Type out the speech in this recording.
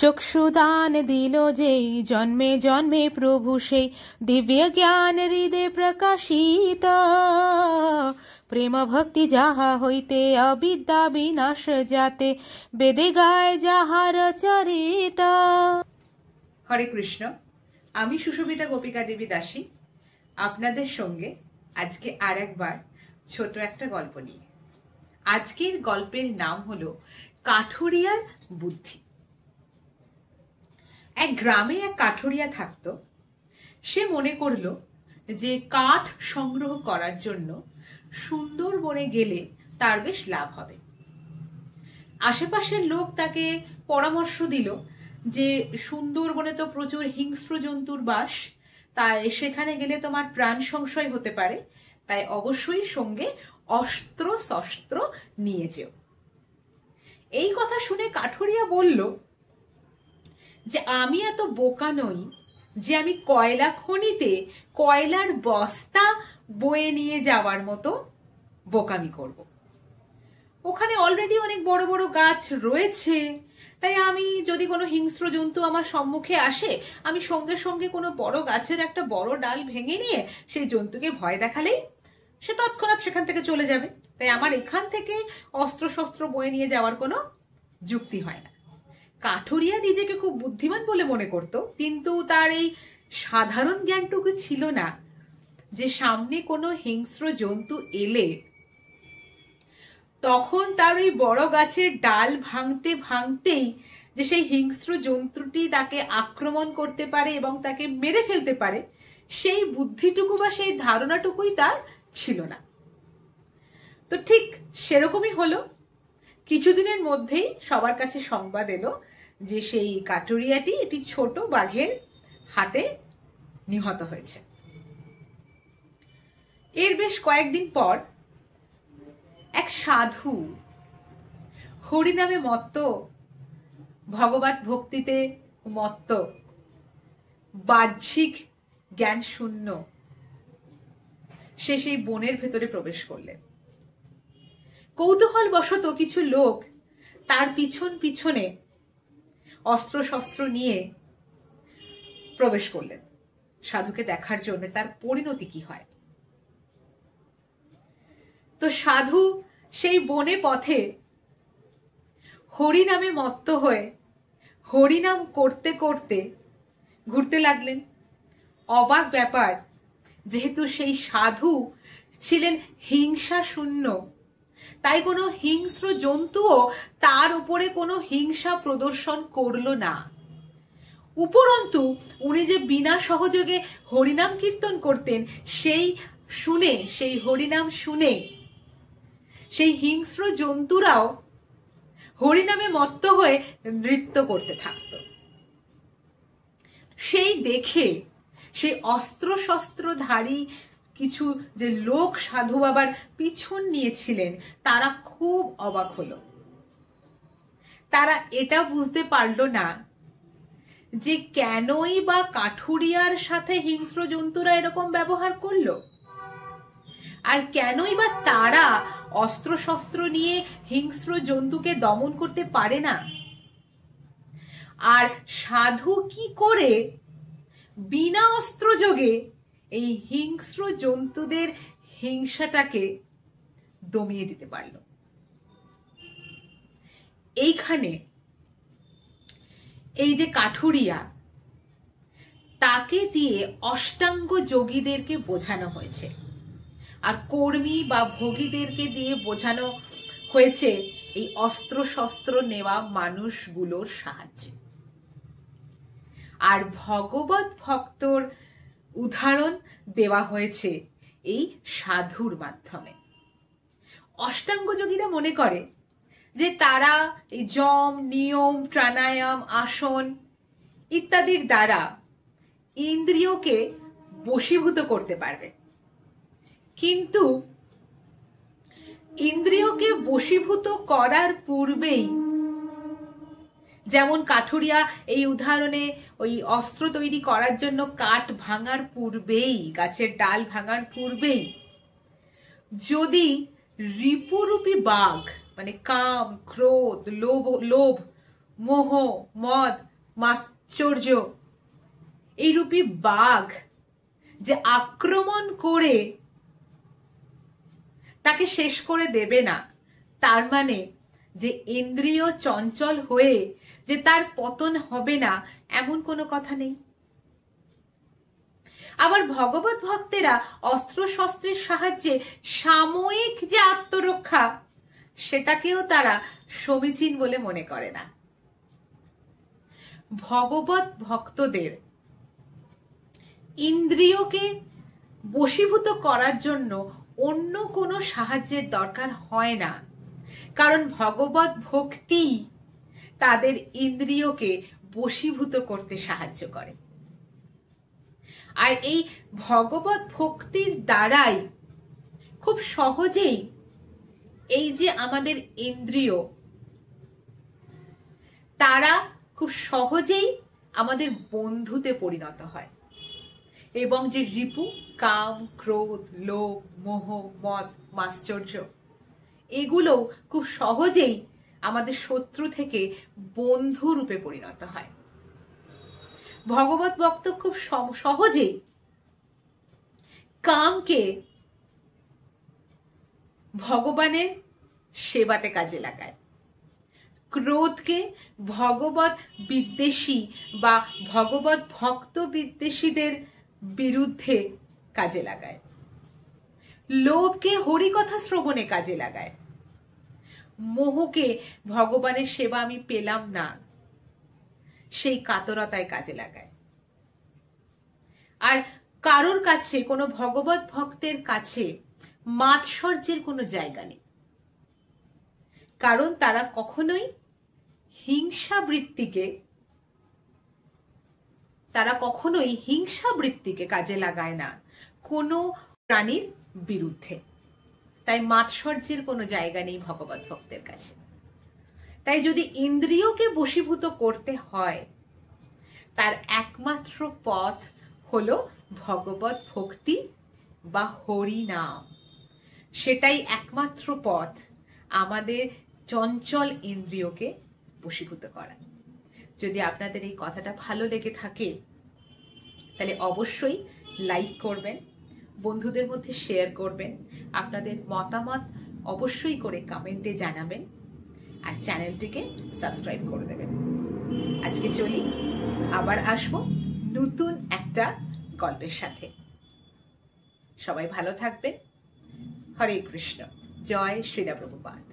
চক্ষুদান দিল যেই জন্মে জন্মে প্রভু সেই দিব্য জ্ঞান হৃদে প্রকাশিত, প্রেম ভক্তি যাহা হইতে অবিদ্যা বিনাশ যাতে বেদে গায় যাহার চরিত। হরে কৃষ্ণ, আমি সুশোভিতা গোপিকা দেবী দাসী আপনাদের সঙ্গে আজকে আর একবার ছোট একটা গল্প নিয়ে। আজকের গল্পের নাম হলো কাঠুরিয়ার বুদ্ধি। এক গ্রামে এক কাঠুরিয়া থাকত। সে মনে করল যে কাঠ সংগ্রহ করার জন্য সুন্দরবনে গেলে তার বেশ লাভ হবে। আশেপাশের লোক তাকে পরামর্শ দিল যে সুন্দরবনে তো প্রচুর হিংস্র জন্তুর বাস, তাই সেখানে গেলে তোমার প্রাণ সংশয় হতে পারে, তাই অবশ্যই সঙ্গে অস্ত্র শস্ত্র নিয়ে যেও। এই কথা শুনে কাঠুরিয়া বলল যে আমি এত বোকা নই যে আমি কয়লা খনিতে কয়লার বস্তা বয়ে নিয়ে যাওয়ার মতো বোকামি করব। ওখানে অলরেডি অনেক বড় বড় গাছ রয়েছে, তাই আমি যদি কোনো হিংস্র জন্তু আমার সম্মুখে আসে, আমি সঙ্গে সঙ্গে কোনো বড় গাছের একটা বড় ডাল ভেঙে নিয়ে সেই জন্তুকে ভয় দেখালেই সে তৎক্ষণাৎ সেখান থেকে চলে যাবে। তাই আমার এখান থেকে অস্ত্র শস্ত্র বয়ে নিয়ে যাওয়ার কোনো যুক্তি হয় না। কাঠুরিয়া নিজেকে খুব বুদ্ধিমান বলে মনে করত, কিন্তু তার এই সাধারণ জ্ঞানটুকু ছিল না যে সামনে কোনো হিংস্র জন্তু এলে তখন তার ওই বড় গাছের ডাল ভাঙতে ভাঙতেই যে সেই হিংস্র জন্তুটি তাকে আক্রমণ করতে পারে এবং তাকে মেরে ফেলতে পারে, সেই বুদ্ধিটুকু বা সেই ধারণাটুকুই তার ছিল না। তো ঠিক সেরকমই হলো। কিছুদিনের মধ্যেই সবার কাছে সংবাদ এলো যে সেই কাঠুরিয়াটি একটি ছোট বাঘের হাতে নিহত হয়েছে। এর বেশ কয়েকদিন পর এক সাধু, হরিনামে মত্ত, ভগবত ভক্তিতে মত্ত, বাহ্যিক জ্ঞান শূন্য, সে সেই বনের ভেতরে প্রবেশ করলেন। কৌতূহল বশত কিছু লোক তার পিছন পিছনে অস্ত্র শস্ত্র নিয়ে প্রবেশ করলেন সাধুকে দেখার জন্য তার পরিণতি কি হয়। তো সাধু সেই বনে পথে হরিনামে মত্ত হয়ে হরিনাম করতে করতে ঘুরতে লাগলেন। অবাক ব্যাপার, যেহেতু সেই সাধু ছিলেন হিংসা শূন্য, তাই কোনো হিংস্র জন্তুও তার উপরে কোনো হিংসা প্রদর্শন করলো না। উপরন্তু উনি যে বিনা সহযোগে হরিনাম কীর্তন করতেন, সেই হরিনাম শুনে সেই হিংস্র জন্তুরাও হরিনামে মত্ত হয়ে নৃত্য করতে থাকত। সেই দেখে সেই অস্ত্র শস্ত্রধারী কিছু যে লোক সাধু বাবার পিছন নিয়েছিলেন তারা খুব অবাক হলো। তারা এটা বুঝতে পারলো না যে কেনই বা কাঠুরিয়ার সাথে হিংস্র জন্তুরা এরকম ব্যবহার করলো, আর কেনই বা তারা অস্ত্র শস্ত্র নিয়ে হিংস্র জন্তুকে দমন করতে পারে না, আর সাধু কি করে বিনা অস্ত্র যোগে এই হিংস্র জন্তুদের হিংসাটাকে দমিয়ে দিতে পারল। এইখানে এই যে কাঠুরিয়া, তাকে দিয়ে অষ্টাঙ্গ যোগীদেরকে বোঝানো হয়েছে, আর কর্মী বা ভোগীদেরকে দিয়ে বোঝানো হয়েছে এই অস্ত্র শস্ত্র নেওয়া মানুষগুলোর সাহায্যে। আর ভগবত ভক্তর উদাহরণ দেওয়া হয়েছে এই সাধুর মাধ্যমে। অষ্টাঙ্গ যোগীরা মনে করে যে তারা এই যম, নিয়ম, প্রাণায়াম, আসন ইত্যাদির দ্বারা ইন্দ্রিয়কে বশীভূত করতে পারবে, কিন্তু ইন্দ্রিয়কে বশীভূত করার পূর্বেই, যেমন কাঠুরিয়া এই উদাহরণে ওই অস্ত্র তৈরি করার জন্য কাঠ ভাঙার পূর্বেই, গাছের ডাল ভাঙার পূর্বেই যদি রিপুরূপী বাঘ মানে কাম, ক্রোধ, লোভ, মোহ, মদ মাশ্চর্য এইরূপী বাঘ যে আক্রমণ করে তাকে শেষ করে দেবে না, তার মানে যে ইন্দ্রিয় চঞ্চল হয়ে যে তার পতন হবে না এমন কোনো কথা নেই। আবার ভগবত ভক্তেরা অস্ত্র শস্ত্রের সাহায্যে সাময়িক যে আত্মরক্ষা সেটাকেও তারা সমীচীন বলে মনে করে না। ভগবত ভক্তদের ইন্দ্রিয়কে বশীভূত করার জন্য অন্য কোনো সাহায্যের দরকার হয় না, কারণ ভগবত ভক্তি তাদের ইন্দ্রিয়কে বশীভূত করতে সাহায্য করে। আর এই ভগবত ভক্তির দ্বারাই খুব সহজেই এই যে আমাদের ইন্দ্রিয়, তারা খুব সহজেই আমাদের বন্ধুতে পরিণত হয় এবং যে রিপু কাম ক্রোধ লোভ মোহ মদ মাশ্চর্য এগুলো খুব সহজেই আমাদের শত্রু থেকে বন্ধু রূপে পরিণত হয়। ভগবত ভক্ত খুব সহজেই কামকে ভগবানের সেবাতে কাজে লাগায়, ক্রোধকে ভগবত বিদ্বেষী বা ভগবত ভক্ত বিদ্বেষীদের বিরুদ্ধে কাজে লাগায়, লোভকে হরিকথা শ্রবণে কাজে লাগায়, মোহকে ভগবানের সেবা আমি পেলাম না সেই কাতরতায় কাজে লাগায়। আর কারোর কাছে, কোনো ভগবত ভক্তের কাছে মাৎসর্যের কোনো জায়গা নেই, কারণ তারা কখনোই হিংসাবৃত্তিকে কাজে লাগায় না কোনো প্রাণীর বিরুদ্ধে। তাই মাৎসর্যের কোনো জায়গা নেই ভগবত ভক্তের কাছে। তাই যদি ইন্দ্রিয়কে বশীভূত করতে হয়, তার একমাত্র পথ হলো ভগবত ভক্তি বা হরি নাম। সেটাই একমাত্র পথ আমাদের চঞ্চল ইন্দ্রিয়কে বশীভূত করা। যদি আপনাদের এই কথাটা ভালো লেগে থাকে তাহলে অবশ্যই লাইক করবেন, বন্ধুদের মধ্যে শেয়ার করবেন, আপনাদের মতামত অবশ্যই করে কমেন্টে জানাবেন, আর চ্যানেলটিকে সাবস্ক্রাইব করে দেবেন। আজকে চলি, আবার আসবো নতুন একটা গল্পের সাথে। সবাই ভালো থাকবেন। হরে কৃষ্ণ। জয় শ্রীলা প্রভুপাদ।